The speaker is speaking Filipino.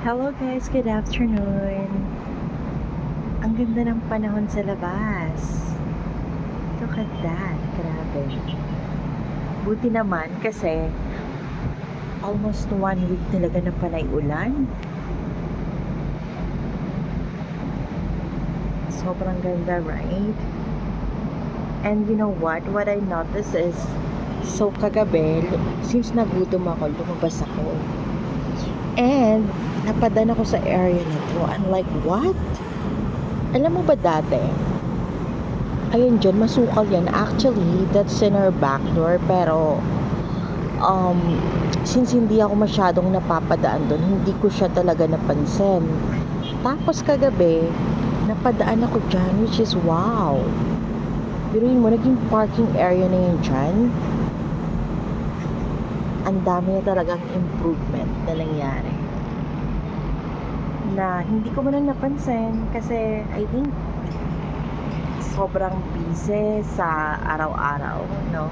Hello guys, good afternoon. Ang ganda ng panahon sa labas. Look at that, grabe. Buti naman kasi almost 1 week talaga na panay ulan. Sobrang ganda, right? And you know what? What I noticed is, so kagabi, since nagutom ako, lumabas ako. And napadaan ako sa area na to. I'm like, what? Alam mo ba dati? Ayun dyan, masukal yan. Actually, that's in our back door. Pero, um, since hindi ako masyadong napapadaan doon, hindi ko siya talaga napansin. Tapos kagabi, napadaan ako dyan, which is wow. Biruin mo, naging parking area na yun dyan. Ang dami na talagang improvement na nangyari. Na hindi ko man napansin kasi I think sobrang busy sa araw-araw, no?